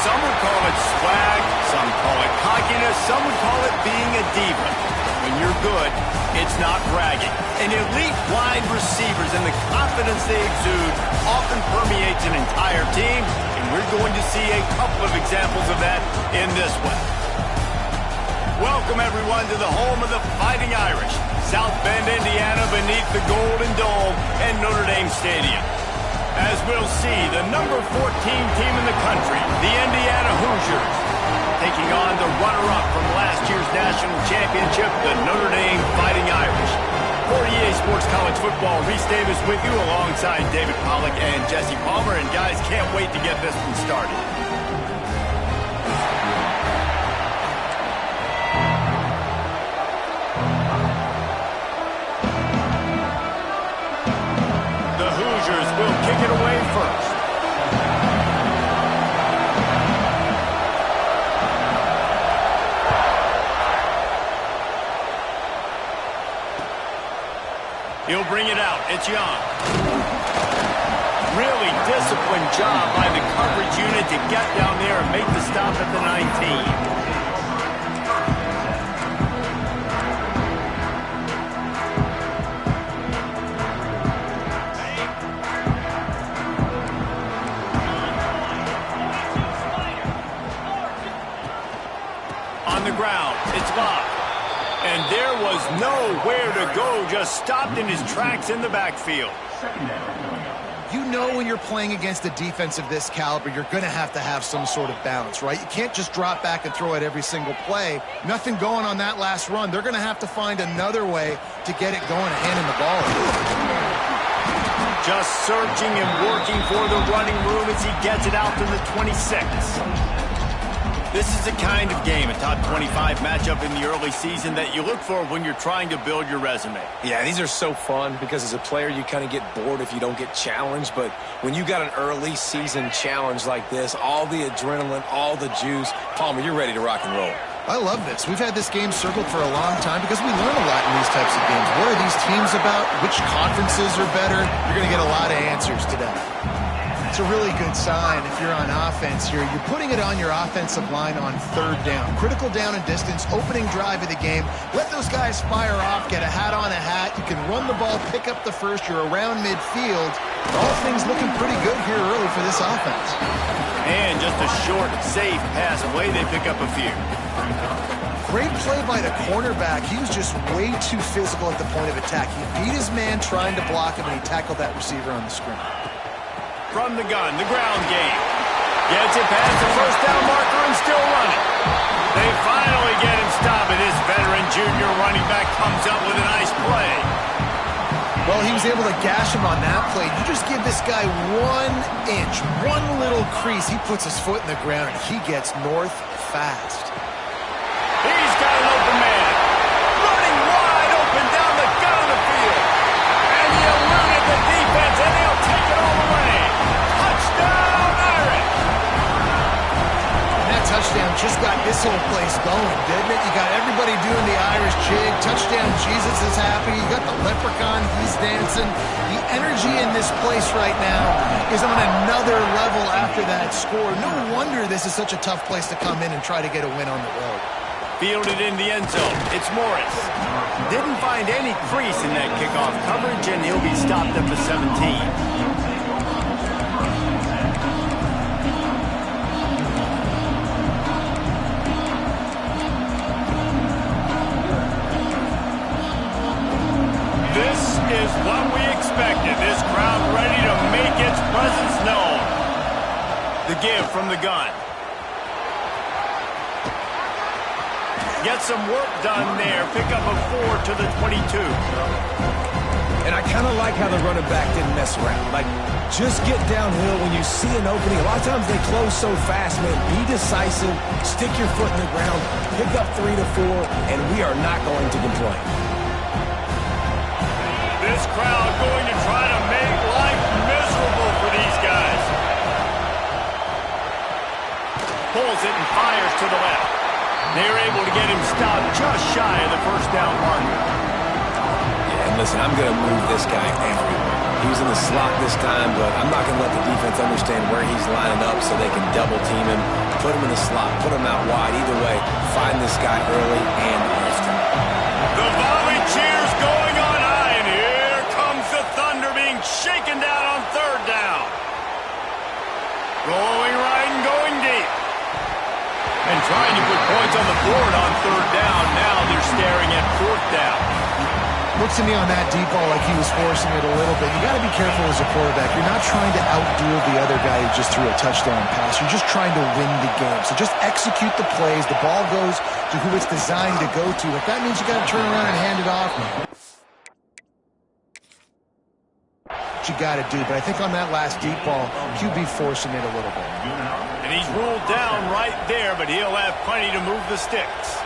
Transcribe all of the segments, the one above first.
Some would call it swag, some call it cockiness, some would call it being a diva. When you're good, it's not bragging. And elite wide receivers and the confidence they exude often permeates an entire team, and we're going to see a couple of examples of that in this one. Welcome, everyone, to the home of the Fighting Irish, South Bend, Indiana, beneath the Golden Dome and Notre Dame Stadium. As we'll see, the number 14 team in the country, the Indiana Hoosiers, taking on the runner-up from last year's national championship, the Notre Dame Fighting Irish. For EA Sports College Football, Reese Davis with you alongside David Pollack and Jesse Palmer. And guys, can't wait to get this one started. The Hoosiers will kick it away first. He'll bring it out. It's Young. Really disciplined job by the coverage unit to get down there and make the stop at the 19. On the ground, it's locked. And there was nowhere to go, just stopped in his tracks in the backfield. You know when you're playing against a defense of this caliber, you're going to have some sort of balance, right? You can't just drop back and throw it every single play. Nothing going on that last run. They're going to have to find another way to get it going and handing the ball. Just searching and working for the running room as he gets it out to the 26. This is the kind of game, a top 25 matchup in the early season, that you look for when you're trying to build your resume. Yeah, these are so fun because as a player, you kind of get bored if you don't get challenged. But when you got an early season challenge like this, all the adrenaline, all the juice, Palmer, you're ready to rock and roll. I love this. We've had this game circled for a long time because we learn a lot in these types of games. What are these teams about? Which conferences are better? You're going to get a lot of answers today. It's a really good sign if you're on offense here. You're putting it on your offensive line on third down. Critical down and distance, opening drive of the game. Let those guys fire off, get a hat on a hat. You can run the ball, pick up the first. You're around midfield. All things looking pretty good here early for this offense. And just a short, safe pass away. They pick up a few. Great play by the cornerback. He was just way too physical at the point of attack. He beat his man trying to block him, and he tackled that receiver on the screen. From the gun, the ground game. Gets it past the first down marker and still running. They finally get him stopped, and this veteran junior running back comes up with a nice play. Well, he was able to gash him on that play. You just give this guy 1 inch, one little crease. He puts his foot in the ground, and he gets north fast. He's got an open man. Running wide open down the gut of the field. And he eluded the defense, and he'll take it all the way. Touchdown, Irish! And that touchdown just got this whole place going, didn't it? You got everybody doing the Irish jig. Touchdown, Jesus is happy. You got the leprechaun, he's dancing. The energy in this place right now is on another level after that score. No wonder this is such a tough place to come in and try to get a win on the road. Fielded in the end zone. It's Morris. Didn't find any crease in that kickoff coverage, and he'll be stopped at the 17. This is what we expected. This crowd ready to make its presence known. The give from the gun. Get some work done there. Pick up a 4 to the 22. And I kind of like how the running back didn't mess around. Like, just get downhill when you see an opening. A lot of times they close so fast, man. Be decisive. Stick your foot in the ground. Pick up 3 to 4, and we are not going to complain. This crowd going to try to make life miserable for these guys. Pulls it and fires to the left. They're able to get him stopped just shy of the first down marker. Yeah, and listen, I'm going to move this guy everywhere. He was in the slot this time, but I'm not going to let the defense understand where he's lining up so they can double team him, put him in the slot, put him out wide. Either way, find this guy early and often. The volley cheers going on high, and here comes the Thunder being shaken down on third down. Rolling right and going deep. And trying to put points on the board on third down. Now they're staring at fourth down. Looks to me on that deep ball like he was forcing it a little bit. You got to be careful as a quarterback. You're not trying to outduel the other guy who just threw a touchdown pass. You're just trying to win the game. So just execute the plays. The ball goes to who it's designed to go to. If that means you got to turn around and hand it off, what you got to do. But I think on that last deep ball, QB forcing it a little bit. And he's ruled down right there, but he'll have plenty to move the sticks.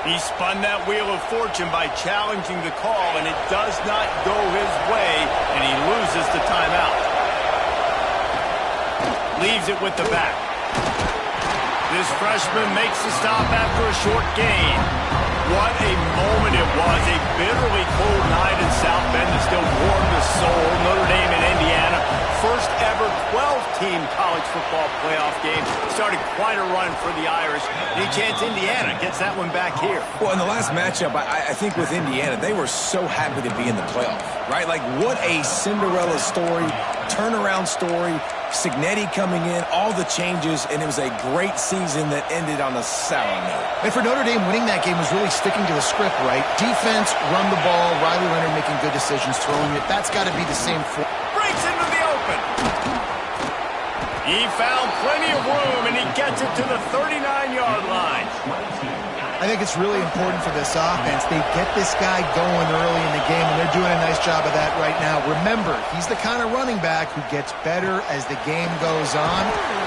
He spun that wheel of fortune by challenging the call, and it does not go his way, and he loses the timeout. Leaves it with the back. This freshman makes the stop after a short gain. What a moment it was. A bitterly cold night in South Bend that still warmed the soul. Notre Dame and Indiana. First ever 12-team college football playoff game. Started quite a run for the Irish. Any chance Indiana gets that one back here? Well, in the last matchup, I think with Indiana, they were so happy to be in the playoff, right? Like, what a Cinderella story, turnaround story. Signetti coming in, all the changes, and it was a great season that ended on a sour note. And for Notre Dame, winning that game was really sticking to the script, right? Defense, run the ball, Riley Leonard making good decisions, throwing it. That's got to be the same for... Breaks into the open. He found plenty of room, and he gets it to the 39-yard line. I think it's really important for this offense. They get this guy going early in the game, and they're doing a nice job of that right now. Remember, he's the kind of running back who gets better as the game goes on.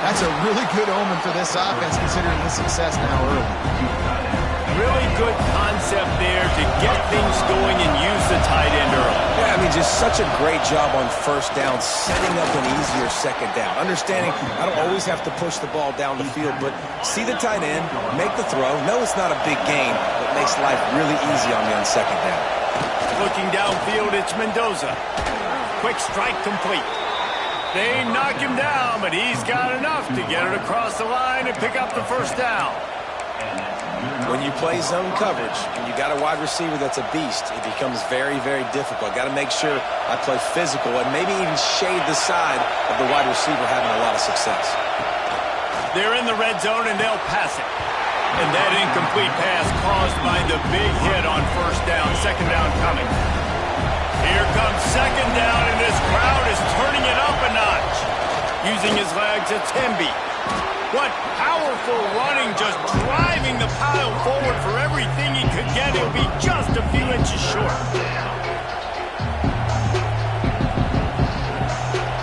That's a really good omen for this offense, considering the success now early. Really good concept there to get things going and use the tight end early. Yeah, I mean, just such a great job on first down, setting up an easier second down. Understanding I don't always have to push the ball down the field, but see the tight end, make the throw. No, it's not a big gain, but makes life really easy on me on second down. Looking downfield, it's Mendoza. Quick strike complete. They knock him down, but he's got enough to get it across the line and pick up the first down. When you play zone coverage and you got a wide receiver that's a beast, it becomes very, very difficult. Got to make sure I play physical and maybe even shade the side of the wide receiver having a lot of success. They're in the red zone and they'll pass it. And that incomplete pass caused by the big hit on first down. Second down coming. Here comes second down, and this crowd is turning it up a notch. Using his legs, it's Hemby. What powerful running, just driving the pile forward for everything he could get. He'll be just a few inches short.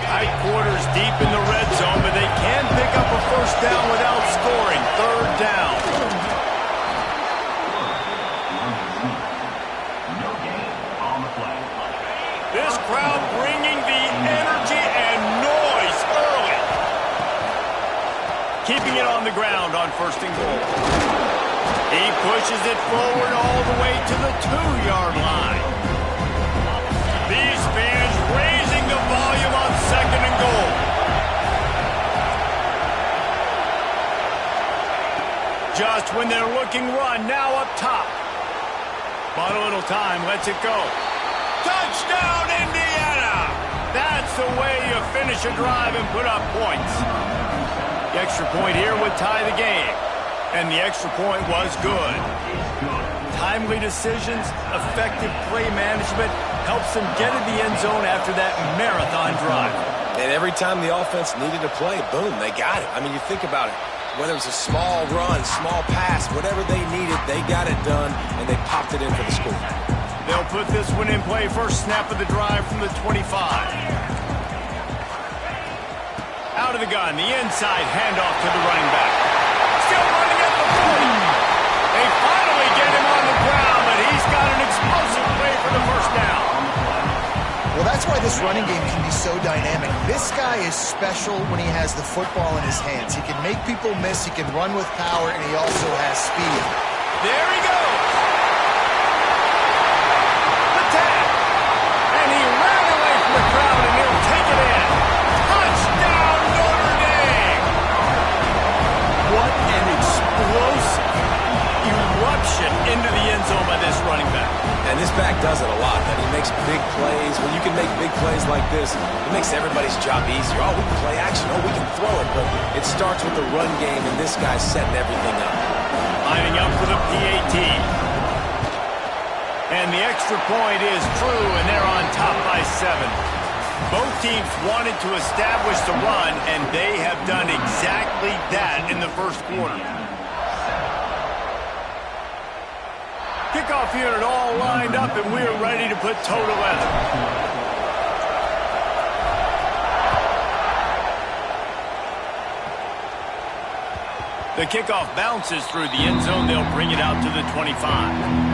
Tight quarters deep in the red zone, but they can pick up a first down without scoring. Third down. This crowd bringing the energy and noise early. Keeping it on the ground on first and goal. He pushes it forward all the way to the 2-yard line. These fans raising the volume on second and goal. Just when they're looking run, now up top. Bought a little time, lets it go. Touchdown, Indiana! That's the way you finish a drive and put up points. The extra point here would tie the game. And the extra point was good. Timely decisions, effective play management helps them get in the end zone after that marathon drive. And every time the offense needed a play, boom, they got it. I mean, you think about it. Whether it was a small run, small pass, whatever they needed, they got it done, and they popped it in for the score. They'll put this one in play. First snap of the drive from the 25. Out of the gun, the inside handoff to the running back. Still running at the 40. They finally get him on the ground, but he's got an explosive play for the first down. Well, that's why this running game can be so dynamic. This guy is special when he has the football in his hands. He can make people miss, he can run with power, and he also has speed. There he goes. The tag. back does it a lot, that he makes big plays. When you can make big plays like this, it makes everybody's job easier. Oh, we can play action. Oh, we can throw it. But it starts with the run game, and this guy's setting everything up. Lining up for the PAT. And the extra point is true, and they're on top by 7. Both teams wanted to establish the run, and they have done exactly that in the first quarter. Kickoff unit all lined up, and we are ready to put toe to leather. The kickoff bounces through the end zone. They'll bring it out to the 25.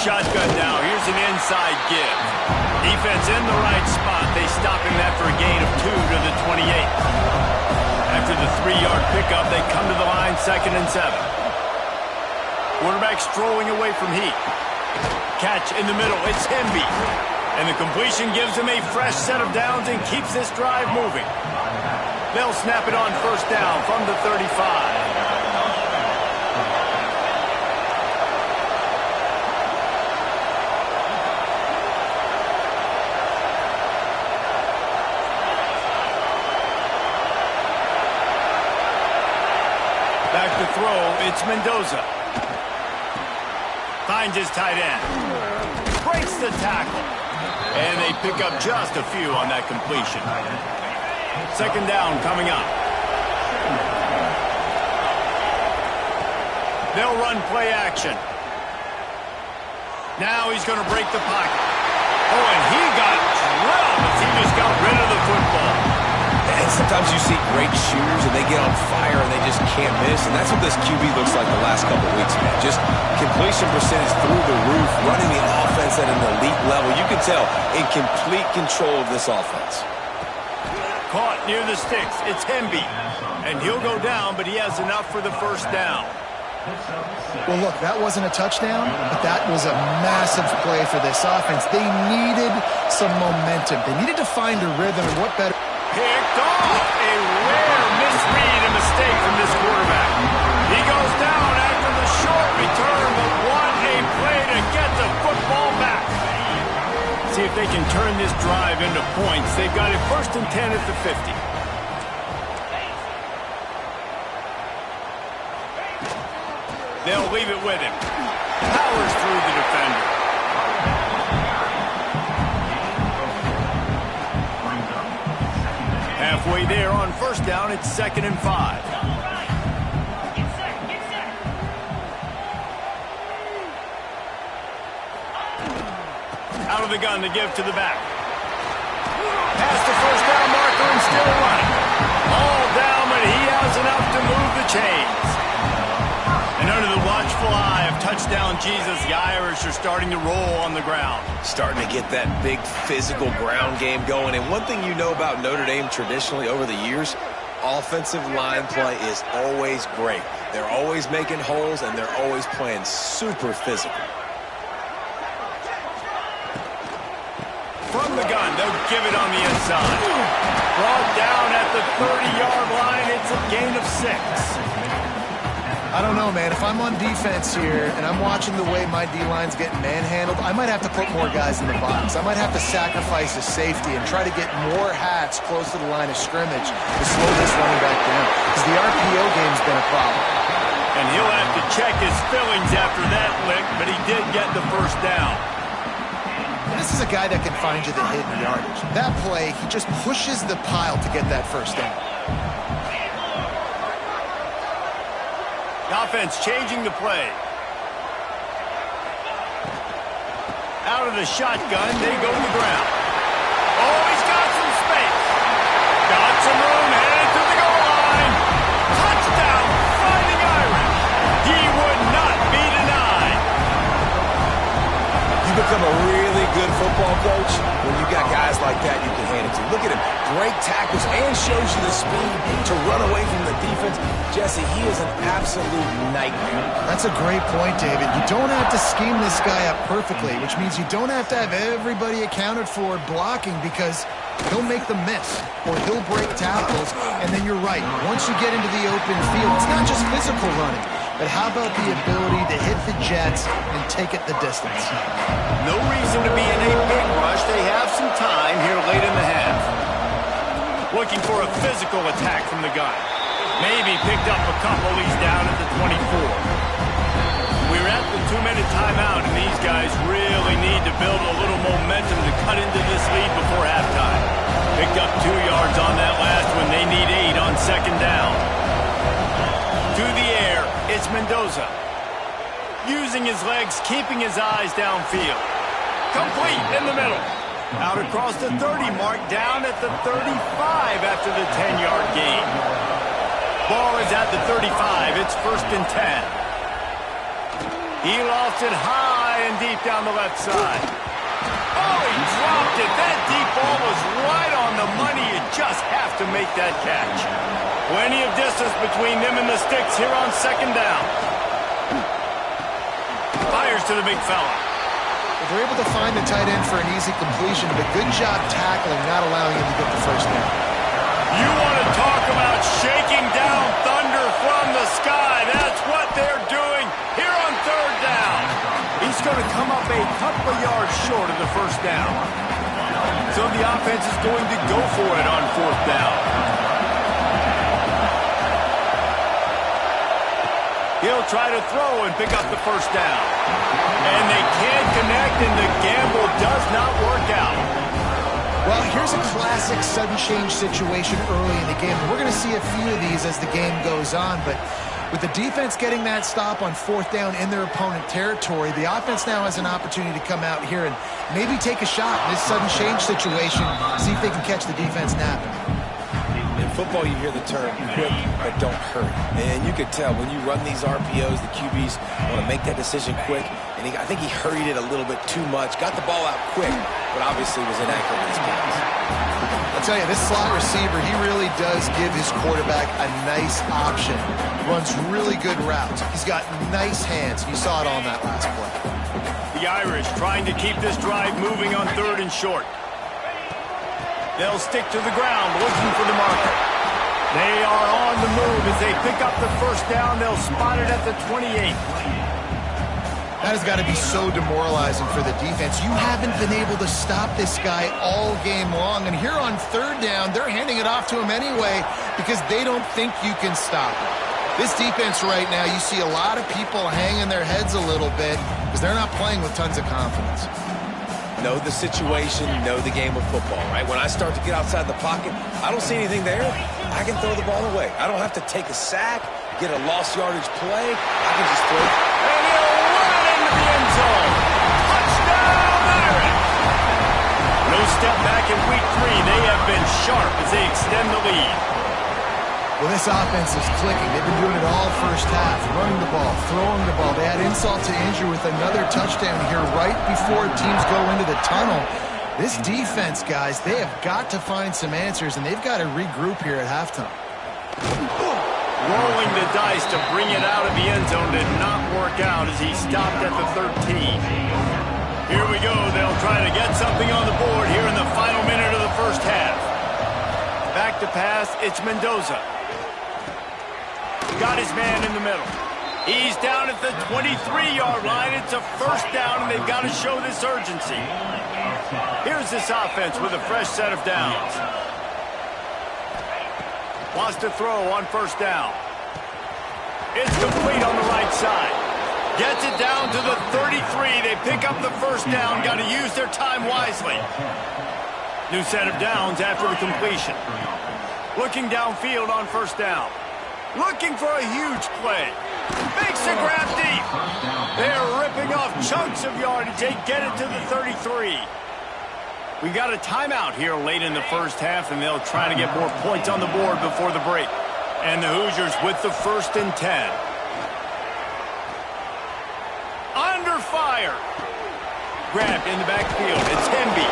Shotgun now. Here's an inside give. Defense in the right spot. They stop him after a gain of 2 to the 28. After the 3-yard pickup, they come to the line 2nd and 7. Quarterback strolling away from Heat. Catch in the middle. It's Hemby. And the completion gives him a fresh set of downs and keeps this drive moving. They'll snap it on 1st down from the 35. Back to throw, it's Mendoza. Finds his tight end. Breaks the tackle. And they pick up just a few on that completion. 2nd down coming up. They'll run play action. Now he's going to break the pocket. Oh, and he got drilled as he just got rid of the football. And sometimes you see great shooters and they get on fire and they just can't miss. And that's what this QB looks like the last couple of weeks, man. Just completion percentage through the roof, running the offense at an elite level. You can tell in complete control of this offense. Caught near the sticks. It's Hemby. And he'll go down, but he has enough for the 1st down. Well, look, that wasn't a touchdown, but that was a massive play for this offense. They needed some momentum. They needed to find a rhythm, and what better... Picked off. A rare misread and mistake from this quarterback. He goes down after the short return, but what a play to get the football back. See if they can turn this drive into points. They've got it 1st and 10 at the 50. They'll leave it with him. Powers through the defender. Halfway there on 1st down, it's 2nd and 5. Out of the gun to give to the back. Past the 1st down marker and still running. All down, but he has enough to move the chains. And under the watchful eye of touchdown Jesus, the Irish are starting to roll on the ground. Starting to get that big physical ground game going. And one thing you know about Notre Dame traditionally over the years, offensive line play is always great. They're always making holes, and they're always playing super physical. From the gun, they'll give it on the inside. Brought down at the 30-yard line, it's a gain of 6. I don't know, man. If I'm on defense here and I'm watching the way my D-line's getting manhandled, I might have to put more guys in the box. I might have to sacrifice a safety and try to get more hats close to the line of scrimmage to slow this running back down, because the RPO game's been a problem. And he'll have to check his fillings after that lick, but he did get the 1st down. This is a guy that can find you the hidden yardage. That play, he just pushes the pile to get that 1st down. Offense changing the play. Out of the shotgun, they go to the ground. Oh, he's got some space. Got some room, headed to the goal line. Touchdown, Fighting Irish. He would not be denied. You become a really good football coach when you got guys like that you can hand it to. Look at him great tackles and shows you the speed to run away from the defense. Jesse, he is an absolute nightmare. That's a great point, David. You don't have to scheme this guy up perfectly, which means you don't have to have everybody accounted for blocking, because he'll make them miss or he'll break tackles. And then you're right. Once you get into the open field, it's not just physical running, but how about the ability to hit the jets and take it the distance? No reason to be in a big rush. They have some time here late in the half. Looking for a physical attack from the guy. Maybe picked up a couple. He's down at the 24. We're at the 2-minute timeout, and these guys really need to build a little momentum to cut into this lead before halftime. Picked up 2 yards on that last one. They need 8 on second down. To the air, it's Mendoza. Using his legs, keeping his eyes downfield. Complete in the middle. Out across the 30 mark, down at the 35 after the 10-yard gain. Ball is at the 35. It's 1st and 10. He lost it high and deep down the left side. Oh, he dropped it. That deep ball was right on the money. You just have to make that catch. Plenty of distance between them and the sticks here on second down. Fires to the big fella. They're able to find the tight end for an easy completion, but good job tackling, not allowing him to get the first down. You want to talk about shaking down thunder from the sky. That's what they're doing here on third down. He's going to come up a couple of yards short of the first down. So the offense is going to go for it on 4th down. He'll try to throw and pick up the first down. And they can't connect, and the gamble does not work out. Well, here's a classic sudden change situation early in the game. We're going to see a few of these as the game goes on, but with the defense getting that stop on 4th down in their opponent territory, the offense now has an opportunity to come out here and maybe take a shot in this sudden change situation, see if they can catch the defense napping. In football, you hear the term quick but don't hurry. And you could tell when you run these RPOs, the QBs want to make that decision quick. And I think he hurried it a little bit too much. Got the ball out quick, but obviously was inaccurate in his pass. I'll tell you, this slot receiver, he really does give his quarterback a nice option. Runs really good routes. He's got nice hands. You saw it on that last play. The Irish trying to keep this drive moving on 3rd and short. They'll stick to the ground, looking for the marker. They are on the move as they pick up the first down. They'll spot it at the 28. That has got to be so demoralizing for the defense. You haven't been able to stop this guy all game long. And here on 3rd down, they're handing it off to him anyway because they don't think you can stop him. This defense right now, you see a lot of people hanging their heads a little bit because they're not playing with tons of confidence. Know the situation, know the game of football, right? When I start to get outside the pocket, I don't see anything there. I can throw the ball away. I don't have to take a sack, get a lost yardage play. I can just throw it. And he'll run it into the end zone. Touchdown, Irish! No step back in week 3. They have been sharp as they extend the lead. Well, this offense is clicking. They've been doing it all first half, running the ball, throwing the ball. They had insult to injury with another touchdown here right before teams go into the tunnel. This defense, guys, they have got to find some answers, and they've got to regroup here at halftime. Rolling the dice to bring it out of the end zone did not work out as he stopped at the 13. Here we go. They'll try to get something on the board here in the final minute of the first half. Back to pass, it's Mendoza. Got his man in the middle. He's down at the 23-yard line. It's a first down, and they've got to show this urgency. Here's this offense with a fresh set of downs. Wants to throw on first down. It's complete on the right side. Gets it down to the 33. They pick up the first down. Got to use their time wisely. New set of downs after the completion. Looking downfield on first down. Looking for a huge play. Makes a grab deep. They're ripping off chunks of yardage. They get it to the 33. We got a timeout here late in the first half, and they'll try to get more points on the board before the break. And the Hoosiers with the 1st and 10. Under fire. Grabbed in the backfield. It's Hemby.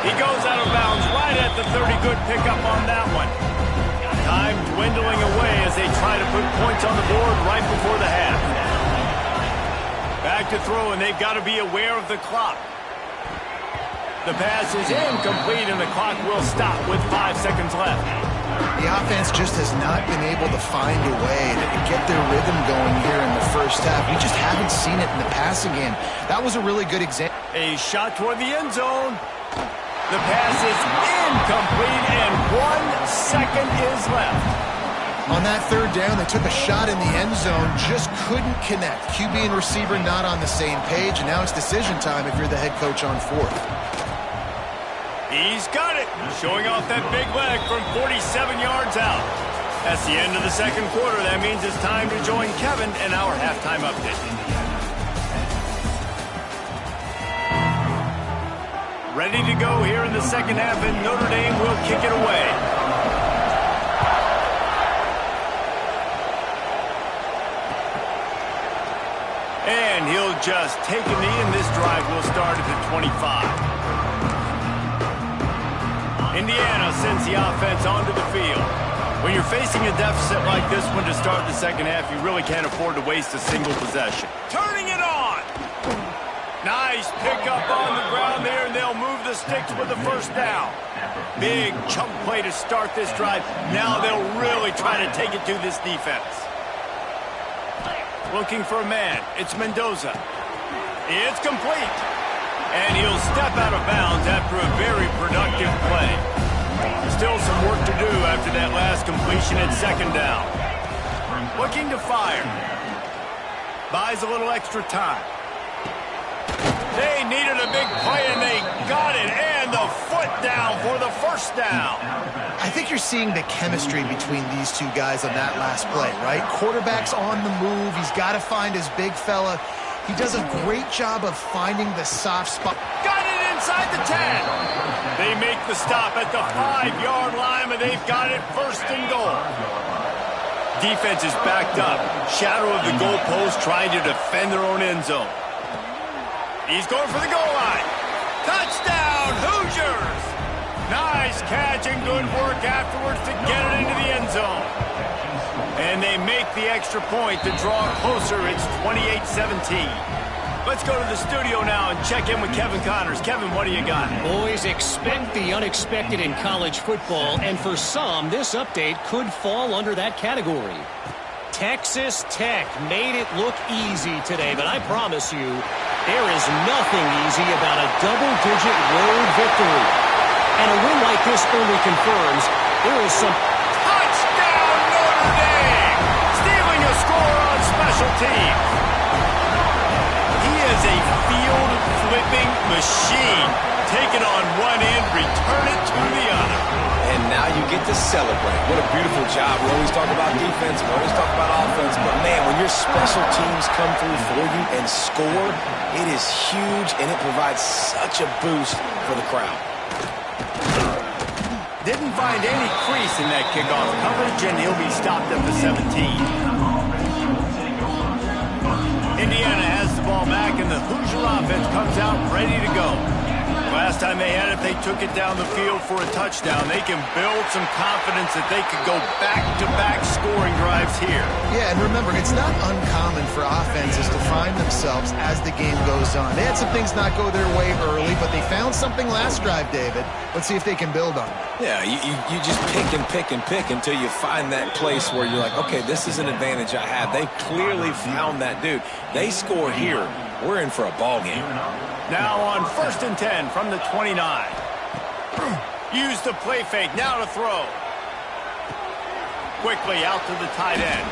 He goes out of bounds right at the 30. Good pickup on that one. Time dwindling away as they try to put points on the board right before the half. Back to throw, and they've got to be aware of the clock. The pass is incomplete, and the clock will stop with 5 seconds left. The offense just has not been able to find a way to get their rhythm going here in the first half. We just haven't seen it in the passing game. That was a really good example. A shot toward the end zone. The pass is incomplete, and 1 second is left. On that third down, they took a shot in the end zone, just couldn't connect. QB and receiver not on the same page, and now it's decision time if you're the head coach on fourth. He's got it, showing off that big leg from 47 yards out. That's the end of the second quarter. That means it's time to join Kevin in our halftime update. Ready to go here in the second half, and Notre Dame will kick it away. And he'll just take a knee, and this drive will start at the 25. Indiana sends the offense onto the field. When you're facing a deficit like this one to start the second half, you really can't afford to waste a single possession. Turning it on! Nice pickup on the ground there, and they'll move the sticks with the first down. Big chunk play to start this drive. Now they'll really try to take it to this defense. Looking for a man. It's Mendoza. It's complete. And he'll step out of bounds after a very productive play. Still some work to do after that last completion at second down. Looking to fire. Buys a little extra time. They needed a big play, and they got it. And the foot down for the first down. I think you're seeing the chemistry between these two guys on that last play, right? Quarterback's on the move. He's got to find his big fella. He does a great job of finding the soft spot. Got it inside the 10. They make the stop at the 5-yard line, and they've got it first and goal. Defense is backed up. Shadow of the goalpost trying to defend their own end zone. He's going for the goal line. Touchdown, Hoosiers! Nice catch and good work afterwards to get it into the end zone. And they make the extra point to draw closer. It's 28-17. Let's go to the studio now and check in with Kevin Connors. Kevin, what do you got? Boys, expect the unexpected in college football, and for some, this update could fall under that category. Texas Tech made it look easy today, but I promise you, there is nothing easy about a double-digit road victory. And a win like this only confirms there is some... Touchdown, Notre Dame! Stealing a score on special teams. He is a field-flipping machine. Take it on one end, return it to the other. And now you get to celebrate. What a beautiful job. We always talk about defense, we always talk about offense, but man, when your special teams come through for you and score, it is huge, and it provides such a boost for the crowd. Didn't find any crease in that kickoff coverage, and he'll be stopped at the 17. Indiana has the ball back, and the Hoosier offense comes out ready to go. Last time they had it, they took it down the field for a touchdown. They can build some confidence that they could go back-to-back scoring drives here. Yeah, and remember, it's not uncommon for offenses to find themselves as the game goes on. They had some things not go their way early, but they found something last drive, David. Let's see if they can build on it. Yeah, you just pick and pick and pick until you find that place where you're like, okay, this is an advantage I have. They clearly found that dude. They score here. We're in for a ball game. Now on 1st and 10 from the 29. Use the play fake, now to throw. Quickly out to the tight end.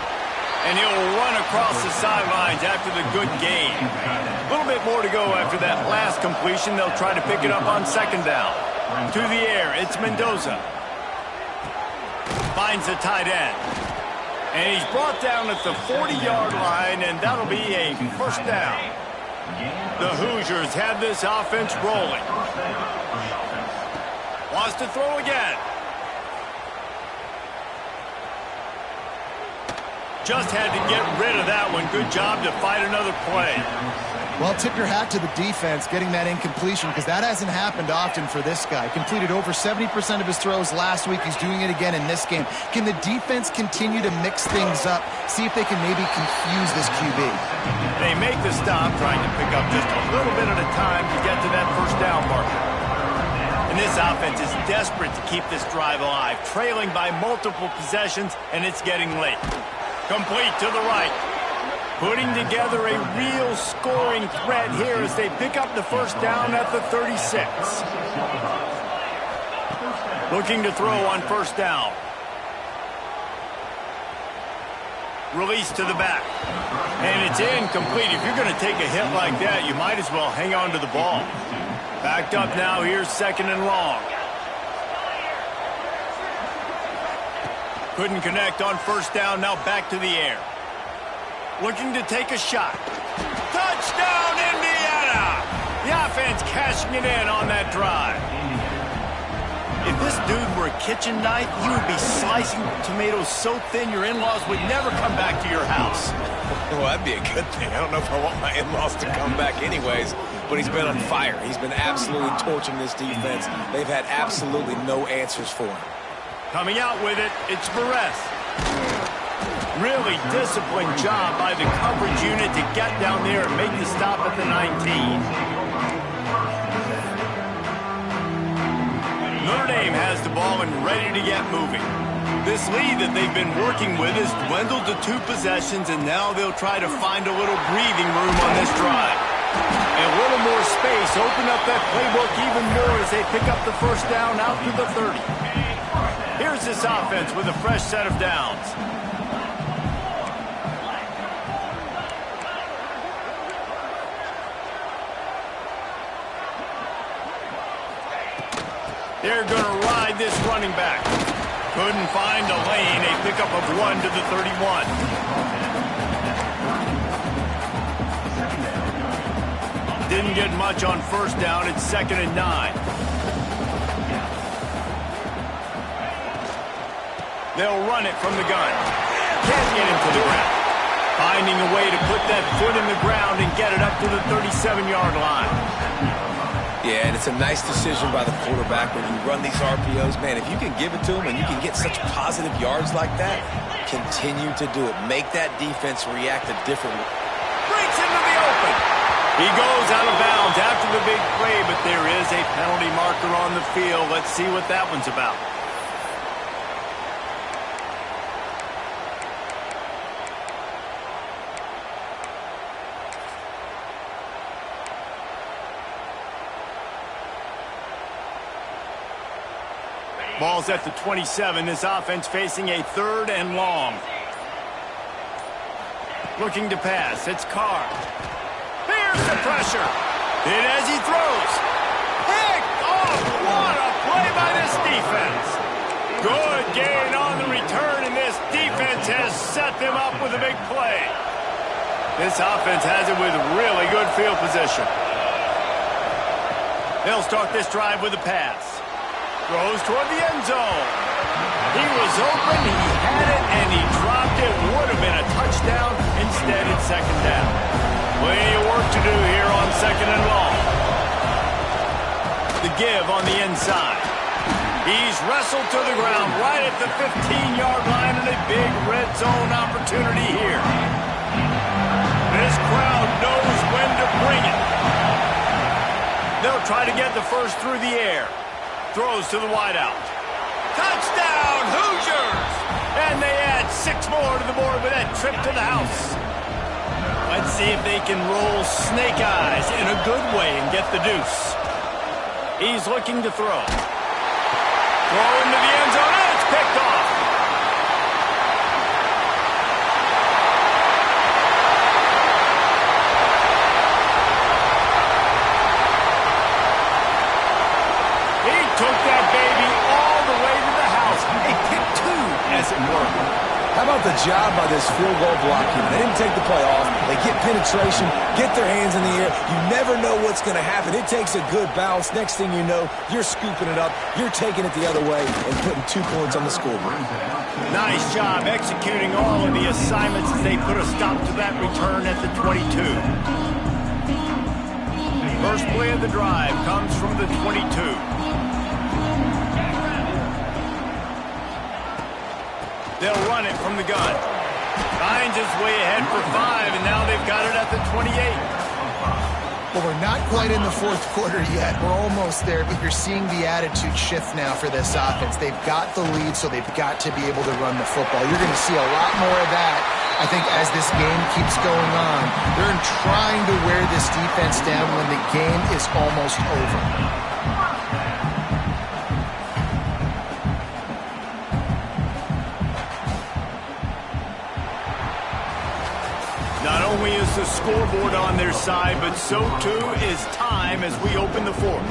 And he'll run across the sidelines after the good gain. A little bit more to go after that last completion. They'll try to pick it up on second down. To the air, it's Mendoza. Finds the tight end. And he's brought down at the 40-yard line, and that'll be a first down. The Hoosiers have this offense rolling. Wants to throw again. Just had to get rid of that one. Good job to fight another play. Well, tip your hat to the defense getting that incompletion because that hasn't happened often for this guy. Completed over 70% of his throws last week. He's doing it again in this game. Can the defense continue to mix things up? See if they can maybe confuse this QB. They make the stop, trying to pick up just a little bit at a time to get to that first down marker. And this offense is desperate to keep this drive alive, trailing by multiple possessions, and it's getting late. Complete to the right. Putting together a real scoring threat here as they pick up the first down at the 36. Looking to throw on first down. Release to the back. And it's incomplete. If you're going to take a hit like that, you might as well hang on to the ball. Backed up now. Here's second and long. Couldn't connect on first down. Now back to the air. Looking to take a shot. Touchdown, Indiana! The offense cashing it in on that drive. If this dude were a kitchen knife, he would be slicing tomatoes so thin your in-laws would never come back to your house. Well, that'd be a good thing. I don't know if I want my in-laws to come back anyways, but he's been on fire. He's been absolutely torching this defense. They've had absolutely no answers for him. Coming out with it, it's Perez. Really disciplined job by the coverage unit to get down there and make the stop at the 19. Notre Dame has the ball and ready to get moving. This lead that they've been working with has dwindled to 2 possessions, and now they'll try to find a little breathing room on this drive. A little more space, open up that playbook even more as they pick up the first down out to the 30. Here's this offense with a fresh set of downs. They're going to ride this running back. Couldn't find a lane. A pickup of 1 to the 31. Didn't get much on first down. It's 2nd and 9. They'll run it from the gun. Can't get into the ground. Finding a way to put that foot in the ground and get it up to the 37-yard line. Yeah, and it's a nice decision by the quarterback when you run these RPOs. Man, if you can give it to him and you can get such positive yards like that, continue to do it. Make that defense react a different way. Breaks into the open. He goes out of bounds after the big play, but there is a penalty marker on the field. Let's see what that one's about. Ball's at the 27. This offense facing a 3rd and long. Looking to pass. It's Carr. Here's the pressure. Hit as he throws. Picked off. What a play by this defense. Good gain on the return, and this defense has set them up with a big play. This offense has it with really good field position. They'll start this drive with a pass. Throws toward the end zone. He was open, he had it, and he dropped it. Would have been a touchdown. Instead, it's 2nd down. Plenty of work to do here on 2nd and long. The give on the inside. He's wrestled to the ground right at the 15-yard line, and a big red zone opportunity here. This crowd knows when to bring it. They'll try to get the first through the air. Throws to the wideout. Touchdown, Hoosiers! And they add 6 more to the board with that trip to the house. Let's see if they can roll snake eyes in a good way and get the deuce. He's looking to throw. Throw into the end zone, and it's picked off. Took that baby all the way to the house. A pick 2, as it were. How about the job by this field goal blocking? They didn't take the play off. They get penetration, get their hands in the air. You never know what's going to happen. It takes a good bounce. Next thing you know, you're scooping it up. You're taking it the other way and putting 2 points on the scoreboard. Nice job executing all of the assignments as they put a stop to that return at the 22. First play of the drive comes from the 22. They'll run it from the gun. Finds his way ahead for 5, and now they've got it at the 28. Well, we're not quite in the fourth quarter yet. We're almost there, but you're seeing the attitude shift now for this offense. They've got the lead, so they've got to be able to run the football. You're going to see a lot more of that, I think, as this game keeps going on. They're trying to wear this defense down when the game is almost over. Not only is the scoreboard on their side, but so too is time as we open the fourth.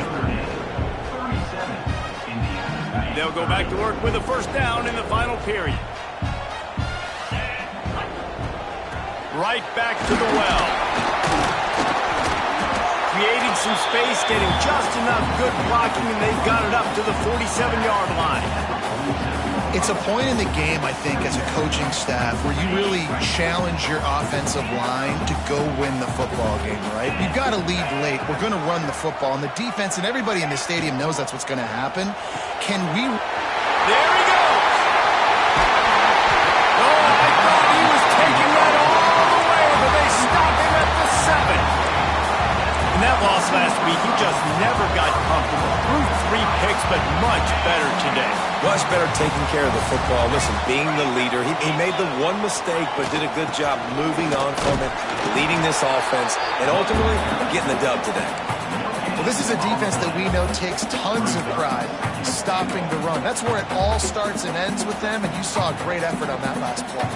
They'll go back to work with a first down in the final period. Right back to the well. Creating some space, getting just enough good blocking, and they've got it up to the 47-yard line. It's a point in the game, I think, as a coaching staff where you really challenge your offensive line to go win the football game, right? You've got to lead late. We're going to run the football, and the defense and everybody in the stadium knows that's what's going to happen. Can we... There he goes! Oh, I thought he was taking that all the way, but they stopped him at the 7. In that loss last week, he just never got comfortable. Threw 3 picks, but much better today. Much better taking care of the football. Listen, being the leader, he made the one mistake, but did a good job moving on from it, leading this offense, and ultimately getting the dub today. Well, this is a defense that we know takes tons of pride stopping the run. That's where it all starts and ends with them, and you saw a great effort on that last play.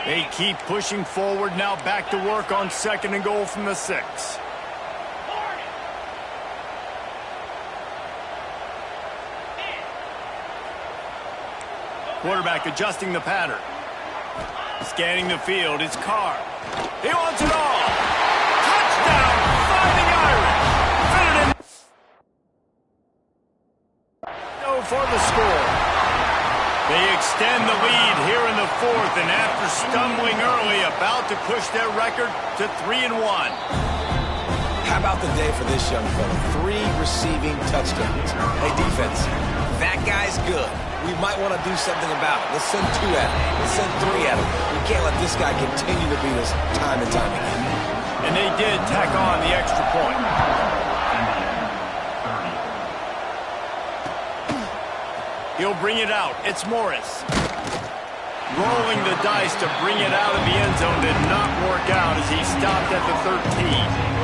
They keep pushing forward, now back to work on 2nd and goal from the 6. Quarterback adjusting the pattern. Scanning the field, it's Carr. He wants it all. Touchdown, Fighting Irish. Fitted in. Go for the score. They extend the lead here in the 4th, and after stumbling early, about to push their record to 3-1. How about the day for this young fella? 3 receiving touchdowns. Hey, defense, that guy's good. We might want to do something about it. Let's send 2 at him. Let's send 3 at him. We can't let this guy continue to beat us time and time again. And they did tack on the extra point. He'll bring it out. It's Morris. Rolling the dice to bring it out of the end zone did not work out as he stopped at the 13.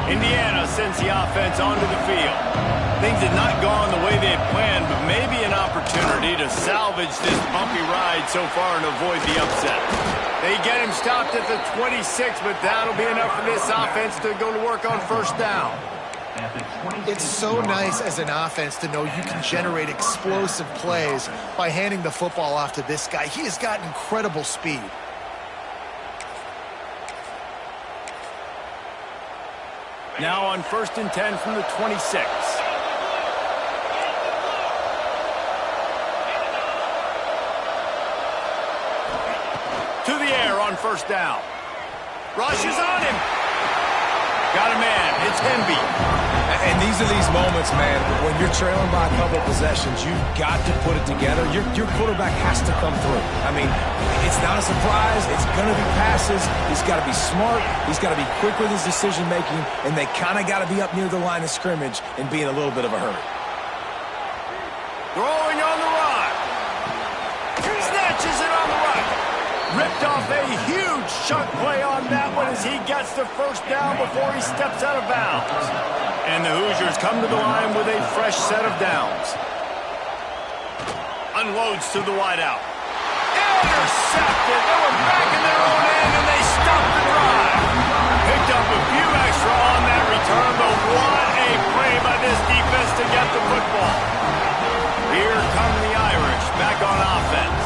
Indiana sends the offense onto the field. Things had not gone the way they had planned, but maybe an opportunity to salvage this bumpy ride so far and avoid the upset. They get him stopped at the 26, but that'll be enough for this offense to go to work on first down. It's so nice as an offense to know you can generate explosive plays by handing the football off to this guy. He has got incredible speed. Now on 1st and 10 from the 26. To the air on first down. Rush is on him. Got a man. It's Hemby. And these are these moments, man, when you're trailing by a couple of possessions, you've got to put it together. Your quarterback has to come through. I mean, it's not a surprise. It's going to be passes. He's got to be smart. He's got to be quick with his decision-making, and they kind of got to be up near the line of scrimmage and be in a little bit of a hurry. Throwing on the run. Snatches it on the run. Ripped off a huge chunk play on that one as he gets the first down before he steps out of bounds. And the Hoosiers come to the line with a fresh set of downs. Unloads to the wideout. Intercepted. They were back in their own end, and they stopped the drive. Picked up a few extra on that return, but what a play by this defense to get the football. Here come the Irish back on offense.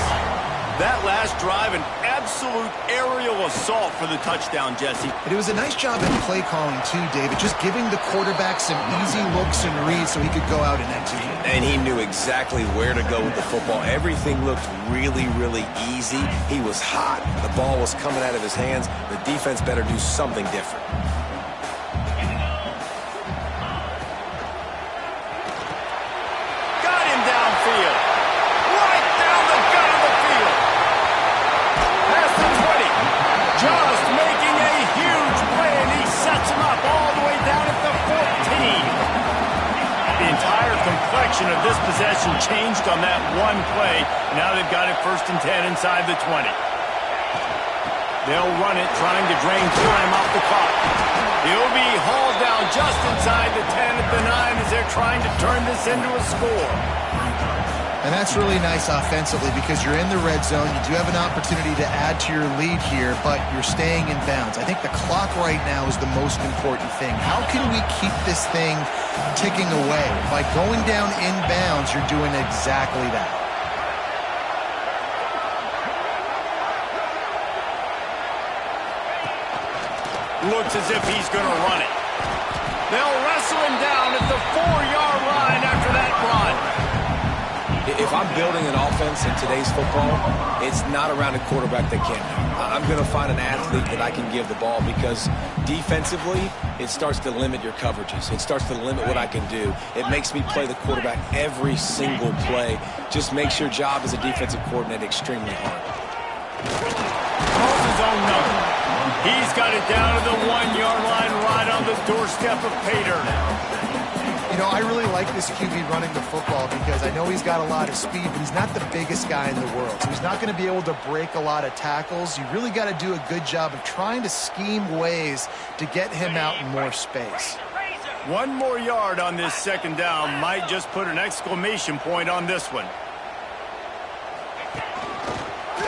That last drive, an absolute aerial assault for the touchdown, Jesse. But it was a nice job in play calling too, David, just giving the quarterback some easy looks and reads so he could go out and execute. And he knew exactly where to go with the football. Everything looked really, really easy. He was hot. The ball was coming out of his hands. The defense better do something different. Got him downfield. Right down the gut of the field. Past the 20. Just making a huge play, and he sets him up all the way down at the 14. The entire complexion of this possession changed on that one play. Now they've got it 1st and 10 inside the 20. They'll run it, trying to drain time off the clock. He'll be hauled down just inside the 10 at the 9 as they're trying to turn this into a score. And that's really nice offensively because you're in the red zone. You do have an opportunity to add to your lead here, but you're staying in bounds. I think the clock right now is the most important thing. How can we keep this thing ticking away? By going down in bounds, you're doing exactly that. Looks as if he's going to run it. They'll wrestle him down at the 4-yard line after that run. If I'm building an offense in today's football, it's not around a quarterback that can't do. I'm going to find an athlete that I can give the ball because defensively, it starts to limit your coverages. It starts to limit what I can do. It makes me play the quarterback every single play. Just makes your job as a defensive coordinator extremely hard. Calls his own number. He's got it down to the 1-yard line right on the doorstep of pay dirt. You know, I really like this QB running the football because I know he's got a lot of speed, but he's not the biggest guy in the world. So he's not going to be able to break a lot of tackles. You really got to do a good job of trying to scheme ways to get him out in more space. 1 more yard on this 2nd down might just put an exclamation point on this one.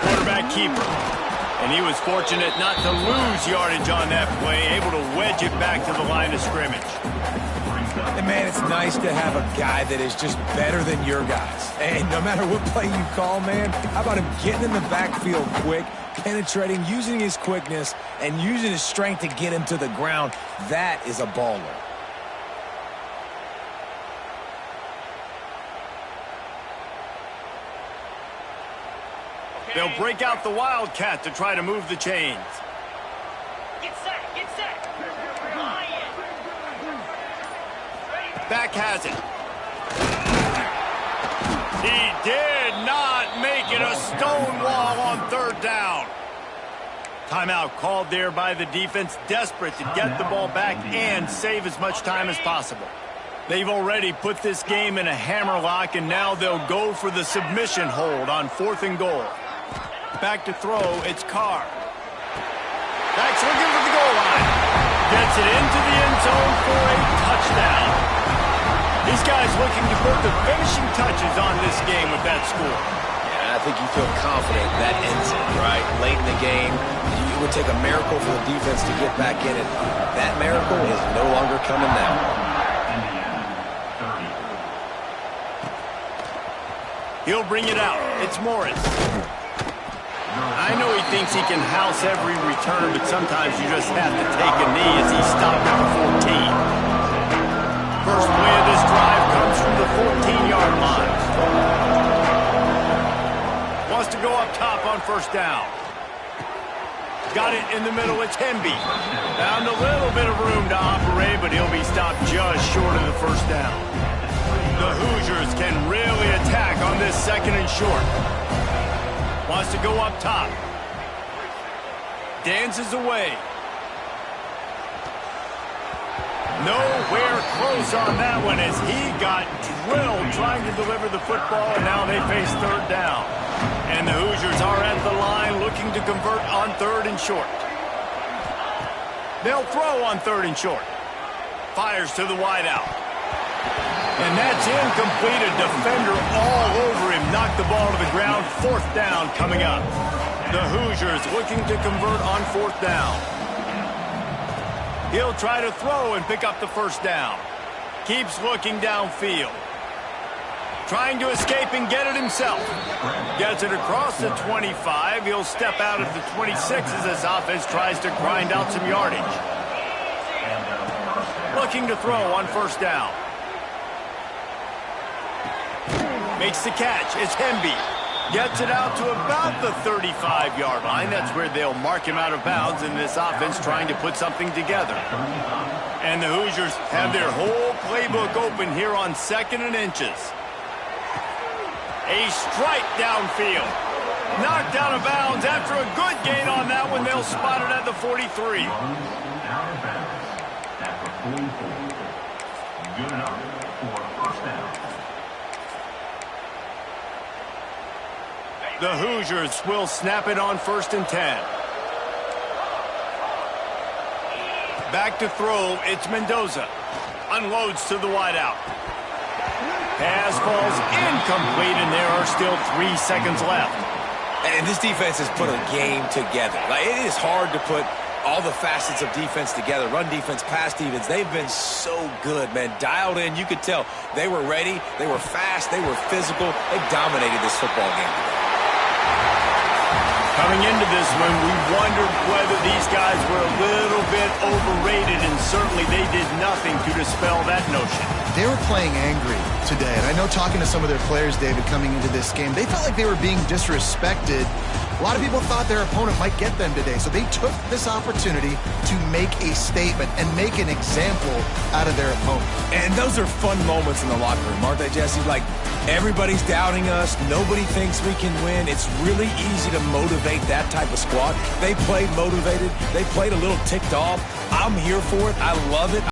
Quarterback keeper. And he was fortunate not to lose yardage on that play, able to wedge it back to the line of scrimmage. And, man, it's nice to have a guy that is just better than your guys. And no matter what play you call, man, how about him getting in the backfield quick, penetrating, using his quickness, and using his strength to get him to the ground? That is a baller. They'll break out the Wildcat to try to move the chains. Get set, get set. Back has it. He did not make it a stone wall on 3rd down. Timeout called there by the defense, desperate to get the ball back and save as much time as possible. They've already put this game in a hammerlock, and now they'll go for the submission hold on 4th and goal. Back to throw, it's Carr. Back's looking for the goal line. Gets it into the end zone for a touchdown. These guys looking to put the finishing touches on this game with that score. Yeah, I think you feel confident that ends it, right? Late in the game, it would take a miracle for the defense to get back in it. That miracle is no longer coming now. He'll bring it out. It's Morris. I know he thinks he can house every return, but sometimes you just have to take a knee as he stopped at the 14. First play of this drive comes from the 14-yard line. Wants to go up top on 1st down. Got it in the middle, it's Hemby. Found a little bit of room to operate, but he'll be stopped just short of the 1st down. The Hoosiers can really attack on this 2nd and short. Wants to go up top. Dances away. Nowhere close on that one as he got drilled trying to deliver the football, and now they face 3rd down. And the Hoosiers are at the line looking to convert on 3rd and short. They'll throw on 3rd and short. Fires to the wideout. And that's incomplete. A defender all over him. Knocked the ball to the ground. 4th down coming up. The Hoosiers looking to convert on 4th down. He'll try to throw and pick up the 1st down. Keeps looking downfield. trying to escape and get it himself. Gets it across the 25. He'll step out at the 26 as this offense tries to grind out some yardage. Looking to throw on first down. Makes the catch. It's Hemby. Gets it out to about the 35-yard line. That's where they'll mark him out of bounds in this offense trying to put something together. And the Hoosiers have their whole playbook open here on 2nd and inches. A strike downfield. Knocked out of bounds after a good gain on that one. They'll spot it at the 43. Good enough for first down. The Hoosiers will snap it on 1st and 10. Back to throw, it's Mendoza. Unloads to the wideout. Pass falls incomplete, and there are still 3 seconds left. And this defense has put a game together. Like, it is hard to put all the facets of defense together. Run defense, pass defense. They've been so good, man. Dialed in. You could tell they were ready. They were fast. They were physical. They dominated this football game today. Coming into this one, we wondered whether these guys were a little bit overrated, and certainly they did nothing to dispel that notion. They were playing angry today, and I know talking to some of their players, David, coming into this game, they felt like they were being disrespected. A lot of people thought their opponent might get them today, so they took this opportunity to make a statement and make an example out of their opponent. And those are fun moments in the locker room, aren't they, Jesse? Like, everybody's doubting us. Nobody thinks we can win. It's really easy to motivate that type of squad. They played motivated. They played a little ticked off. I'm here for it. I love it.